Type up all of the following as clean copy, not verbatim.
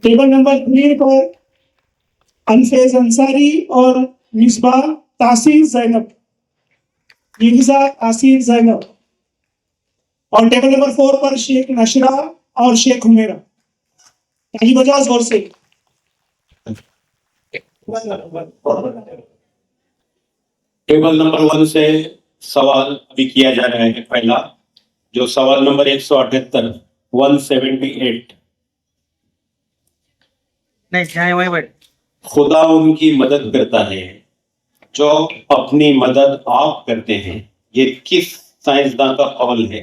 Table number 3 पर अनफेज अंसारी और मिसबा तासीर जैनब, मिर्जा तासीर जैनब। और टेबल नंबर 4 पर शेख नशरा और शेख हुमेरा। ताली बजाओ जोर से। टेबल नंबर 1 से सवाल अभी किया जा रहा है। पहला जो सवाल नंबर 178, 178। नहीं वही बैठ। खुदा उनकी मदद करता है जो अपनी मदद आप करते हैं। ये किस साइंसदान का कौल है?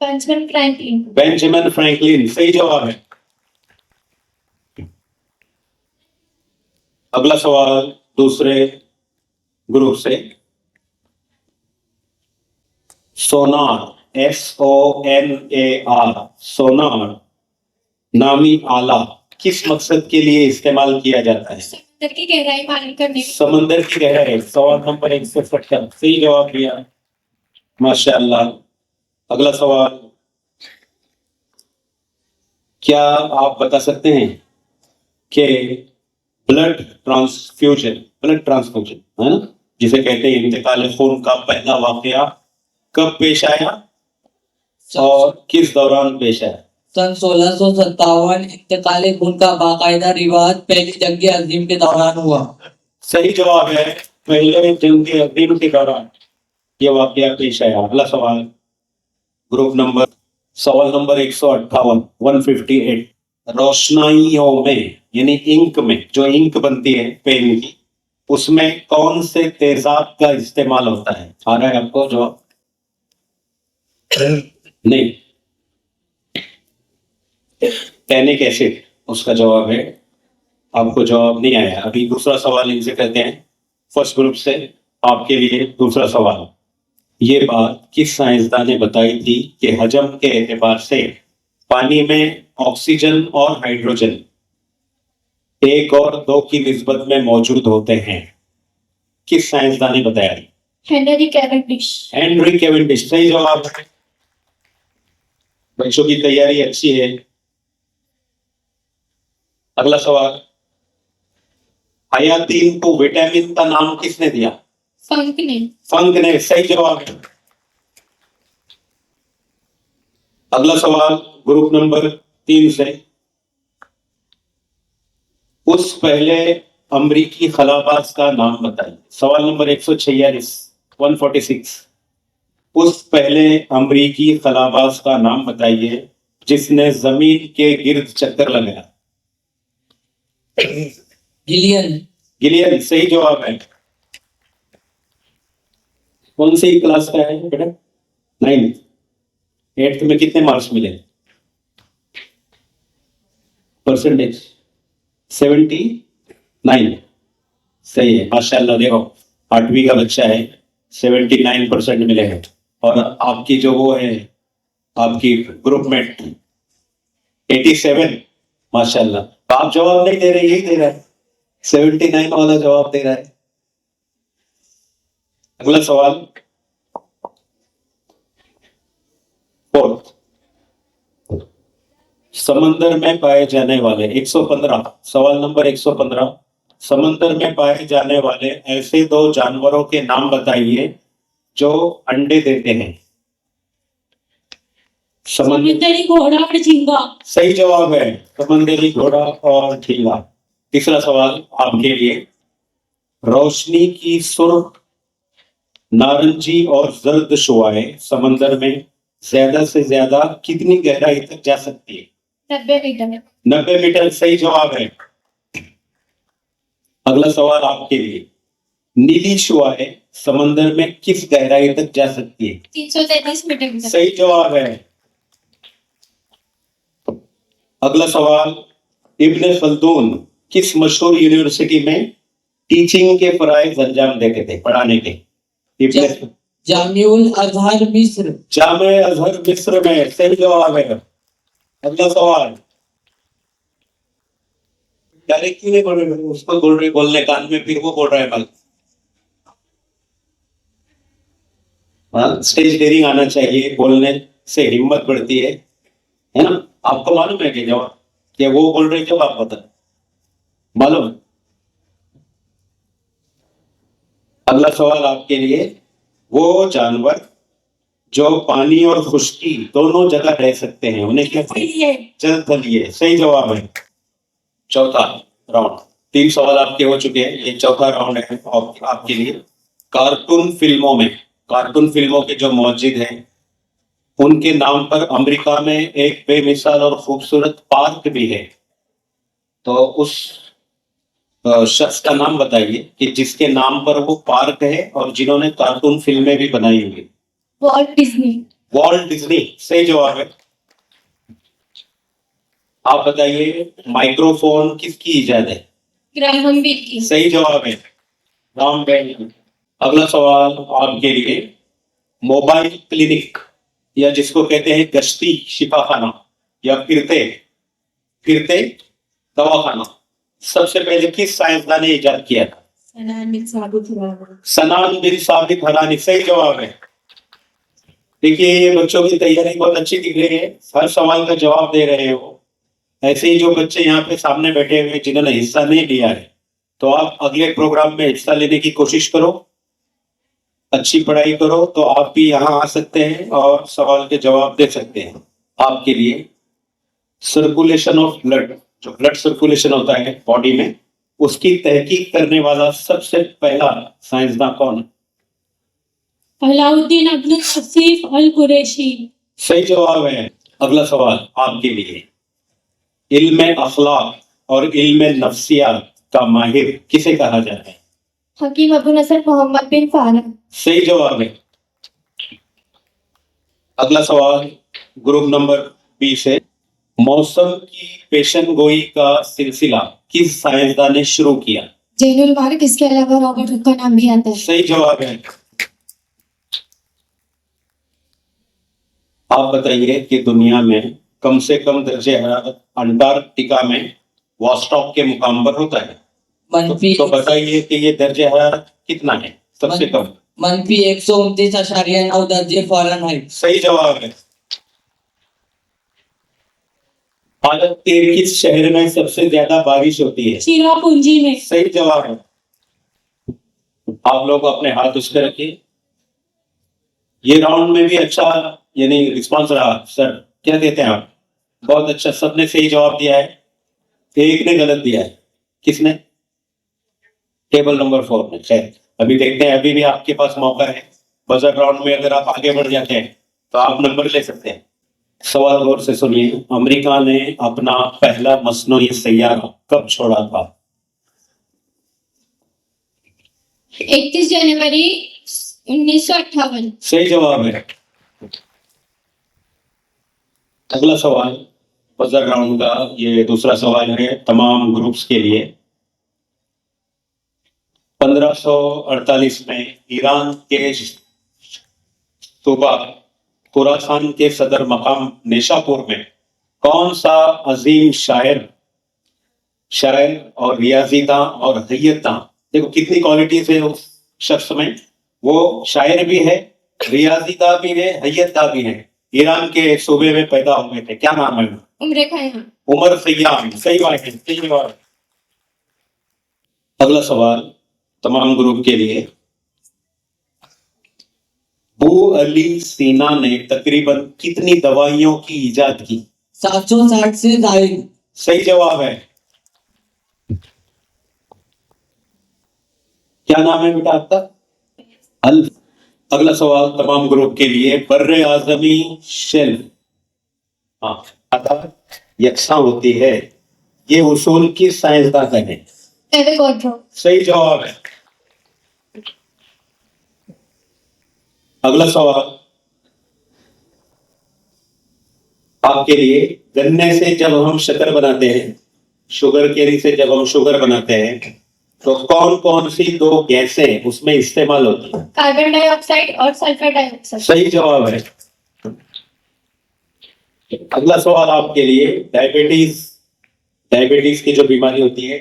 Benjamin Franklin. बेंजामिन फ्रैंकलिन सही जवाब है। अगला सवाल दूसरे ग्रुप से। सोनार, SONAR, सोनार नामी आला किस मकसद के लिए इस्तेमाल किया जाता है? समंदर की गहराई मालूम करने। समंदर की गहराई। सवाल नंबर 170 सही जवाब दिया, माशाअल्लाह। अगला सवाल, क्या आप बता सकते हैं कि ब्लड ट्रांसफ्यूजन है ना, जिसे कहते हैं इंतकाल खून का पहला वाकया कब पेश आया और किस दौरान पेश आया? सन 1657 इंतकाल खून का बाकायदा रिवाज पहली जंग अजीम के दौरान हुआ। सही जवाब है, पहले जंग अजीम के दौरान यह वाकया पेश आया। अगला सवाल ग्रुप नंबर, सवाल नंबर 158, 158। रोशनाइयों में यानी इंक में, जो इंक बनती है पेन की, उसमें कौन से तेजाब का इस्तेमाल होता है? आ रहा है आपको जवाब? नहीं, टैनिक एसिड उसका जवाब है। आपको जवाब नहीं आया। अभी दूसरा सवाल इनसे करते हैं। फर्स्ट ग्रुप से आपके लिए दूसरा सवाल। ये बात किस साइंसदान ने बताई थी कि हजम के एतबार से पानी में ऑक्सीजन और हाइड्रोजन 1 और 2 की निस्बत में मौजूद होते हैं? किस साइंसदान ने बताया? Henry Cavendish. हेनरी कैवेंडिश सही जवाब है। बच्चों की तैयारी अच्छी है। अगला सवाल, हयातीन को विटामिन का नाम किसने दिया? फंक ने। फंक ने सही जवाब है। अगला सवाल ग्रुप नंबर 3 से। उस पहले अमरीकी खलाबाज का नाम बताइए। सवाल नंबर 146, 146। उस पहले अमरीकी खलाबाज का नाम बताइए जिसने जमीन के गिर्द चक्कर लगाया। गिलियन। गिलियन सही जवाब है। कौन सी क्लास का है बेटा? 9th, 8th में कितने मार्क्स मिले? परसेंटेज 79 सही है, माशाल्लाह। देखो 8वीं का बच्चा है, 79% मिले हैं। और आपकी जो वो है, आपकी ग्रुप में 87, माशाल्लाह। आप जवाब नहीं दे रहे, यही दे रहा है, 79 वाला जवाब दे रहा है। अगला सवाल फोर्थ, समंदर में पाए जाने वाले 115, सवाल नंबर 115। समंदर में पाए जाने वाले ऐसे 2 जानवरों के नाम बताइए जो अंडे देते हैं। समुद्री घोड़ा और झींगा। सही जवाब है, समंदरी घोड़ा और झींगा। तीसरा सवाल आपके लिए, रोशनी की सुर्ख, नारंगी और जर्द शुआएं समंदर में ज्यादा से ज्यादा कितनी गहराई तक जा सकती है? 90 मीटर। 90 मीटर सही जवाब है। अगला सवाल आपके लिए, नीली शुआएं समंदर में किस गहराई तक जा सकती है? 333 मीटर। सही जवाब है। अगला सवाल, इब्न खल्दून किस मशहूर यूनिवर्सिटी में टीचिंग के फराइज अंजाम देते थे, पढ़ाने के? जामिउल अजहर मिस्र। जामे अजहर मिस्र में सही जवाब है। अगला सवाल, डायरेक्ट क्यों नहीं बोल रहे? उसको बोल रहे, बोलने कान में, फिर वो बोल रहा है बल। हाँ, स्टेज डेयरिंग आना चाहिए, बोलने से हिम्मत बढ़ती है ना? आपको मालूम है कि जवाब क्या वो बोल रही थी आप बता मालूम है? अगला सवाल आपके लिए, वो जानवर जो पानी और खुश्की दोनों जगह रह सकते हैं उन्हें क्या कहते हैं? ये जल थलिए। सही जवाब है। चौथा राउंड, 3 सवाल आपके हो चुके हैं, ये चौथा राउंड है आपके लिए। कार्टून फिल्मों के जो मौजूद हैं उनके नाम पर अमेरिका में एक बेमिसाल और खूबसूरत पार्क भी है। तो उस शख्स का नाम बताइए कि जिसके नाम पर वो पार्क है और जिन्होंने कार्टून फिल्में भी बनाई हुई। Walt Disney. Walt Disney. सही जवाब है। आप बताइए माइक्रोफोन किसकी इजाद है? ग्राहम बेल की। सही जवाब है, राम बेल। अगला सवाल आपके लिए, मोबाइल क्लिनिक या जिसको कहते हैं गश्ती शिफाखाना या फिरते फिरते दवाखाना सबसे पहले किस साइंसदान ने इजाद किया था? सनान बिन साबित हरानी। सही जवाब है। देखिए ये बच्चों की तैयारी बहुत अच्छी दिख रही है, हर सवाल का जवाब दे रहे हैं वो। ऐसे ही जो बच्चे यहाँ पे सामने बैठे हुए जिन्होंने हिस्सा नहीं लिया है, तो आप अगले प्रोग्राम में हिस्सा लेने की कोशिश करो, अच्छी पढ़ाई करो, तो आप भी यहाँ आ सकते हैं और सवाल के जवाब दे सकते हैं। आपके लिए सर्कुलेशन ऑफ ब्लड, जो ब्लड सर्कुलेशन होता है बॉडी में, उसकी तहकीक करने वाला सबसे पहला साइंसदान कौन है? अलाउद्दीन अब्दुल हसीफ अल कुरैशी। सही जवाब है। अगला सवाल आपके लिए, इल्म अखलाक और इल्म नफ्सियात का माहिर किसे कहा जाता है? हकीम अबू नसर मोहम्मद बिन फारक। सही जवाब है। अगला सवाल ग्रुप नंबर बी से, मौसम की पेशन गोई का सिलसिला किस साइंसदान ने शुरू किया? जैनुल मार्क, इसके अलावा रॉबर्ट हुक का नाम भी आता है। सही जवाब है। आप बताइए कि दुनिया में कम से कम दर्जे हरारत अंटार्कटिका में वॉस्टॉक के मुकाम पर होता है। मनफी तो बताइए कि ये दर्जे हरारत कितना है सबसे कम? मनफी 129.9 दर्जे फ़ारेनहाइट। सही जवाब है। भारत के किस शहर में सबसे ज्यादा बारिश होती है? चिरापुंजी में। सही जवाब है। आप लोग अपने हाथ उस पर रखिए। ये राउंड में भी अच्छा यानी रिस्पांस रहा सर, क्या कहते हैं आप? बहुत अच्छा, सबने सही जवाब दिया है, एक ने गलत दिया है। किसने? टेबल नंबर 4 में। खैर अभी देखते हैं, अभी भी आपके पास मौका है। बजर राउंड में अगर आप आगे बढ़ जाते हैं तो आप नंबर ले सकते हैं। सवाल गौर से सुनिए, अमेरिका ने अपना पहला मसनूई सैयारा कब छोड़ा था? 31 जनवरी 1958। सही जवाब है। अगला सवाल बजर राउंड का, ये दूसरा सवाल है तमाम ग्रुप्स के लिए। 1548 में ईरान के सूबा खुरासान के सदर मकाम नेशापुर में कौन सा अजीम शायर और रियाजीदां और हय्यतदां, देखो कितनी क्वालिटीज है उस शख्स में, वो शायर भी है, रियाजीदां भी है, हय्यतदां भी है। ईरान के सूबे में पैदा हुए थे, क्या नाम है? उम्र खैयाम। उमर खैयाम। सही बात है, सही बात। अगला सवाल तमाम ग्रुप के लिए, अबू अली सीना ने तकरीबन कितनी दवाइयों की इजाद की? 760 से जायद। सही जवाब है। क्या नाम है बेटा आपका? अल्फ। अगला सवाल तमाम ग्रुप के लिए, बर्रे आजमी शेल्फ यकसा होती है, ये उसूल किस साइंसदान का है? एवोगाड्रो। सही जवाब है। अगला सवाल आपके लिए, गन्ने से जब हम शक्कर बनाते हैं, शुगर केरी से जब हम शुगर बनाते हैं, तो कौन कौन सी 2 गैसें उसमें इस्तेमाल होती है? कार्बन डाइऑक्साइड और सल्फर डाइऑक्साइड। सही जवाब है। अगला सवाल आपके लिए, डायबिटीज की जो बीमारी होती है,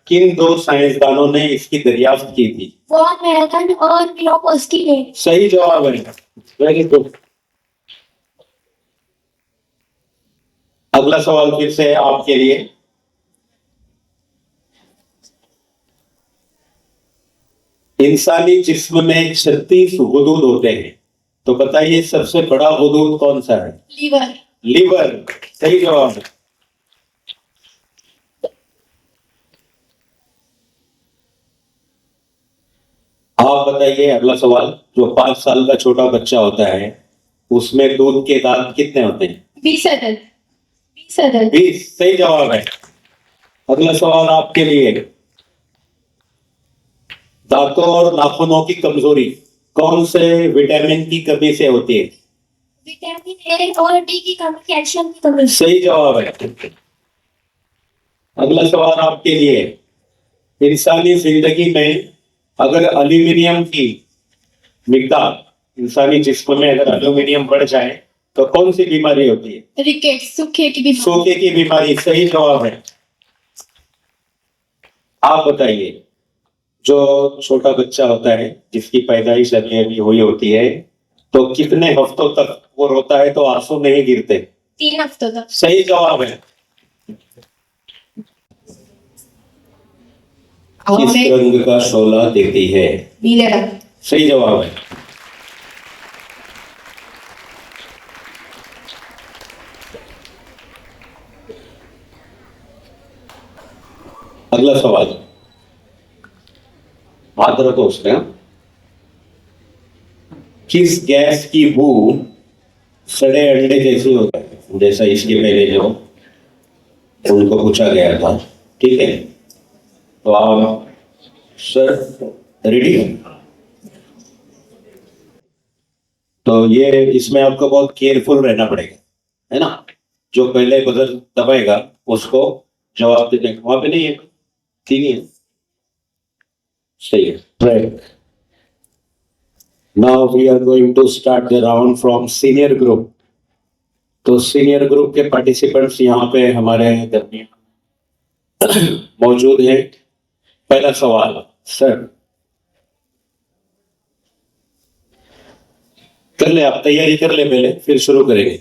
किन 2 साइंसदानों ने इसकी दरियाफ्त की थी? वॉन मैराथन और मिलोकोस्की ने। सही जवाब है। Very good. अगला सवाल फिर से आपके लिए। इंसानी जिस्म में 36 गुदूद होते हैं, तो बताइए सबसे बड़ा गुदूद कौन सा है? लीवर। लीवर, सही जवाब है। आप बताइए अगला सवाल। जो 5 साल का छोटा बच्चा होता है उसमें दूध के दांत कितने होते हैं? 20 अदद। 20 अदद। 20, सही जवाब है। अगला सवाल आपके लिए। दांतों और नाखूनों की कमजोरी कौन से विटामिन की कमी से होती है? विटामिन ए और डी की कमी, कैल्शियम की कमी। सही जवाब है। अगला सवाल आपके लिए। इंसानी जिंदगी में अगर एल्यूमिनियम की मिकदार इंसानी जिस्म में अगर एल्यूमिनियम बढ़ जाए तो कौन सी बीमारी होती है? रिकेट्स, सूखे की बीमारी। सूखे की बीमारी, सही जवाब है। आप बताइए, जो छोटा बच्चा होता है जिसकी पैदाइश अभी अभी हुई होती है, तो कितने हफ्तों तक वो रोता है तो आंसू नहीं गिरते? 3 हफ्तों तक। सही जवाब है। किस रंग का शोला देती है? नीले रंग। सही जवाब है। अगला सवाल, मात्र तो उसका किस गैस की बू सड़े अंडे जैसी होता है? जैसा इसके पहले जो उनको पूछा गया था, ठीक है? तो आप सर रेडी? तो ये इसमें आपको बहुत केयरफुल रहना पड़ेगा, है ना? जो पहले बजर दबाएगा उसको जवाब देने, वहां पे नहीं है, ठीक है? सही है। Right. Now we are going to start the round from senior group. तो सीनियर ग्रुप के पार्टिसिपेंट्स यहाँ पे हमारे दरमियान मौजूद हैं। पहला सवाल सर, कर ले, आप तैयारी कर ले पहले, फिर शुरू करेंगे।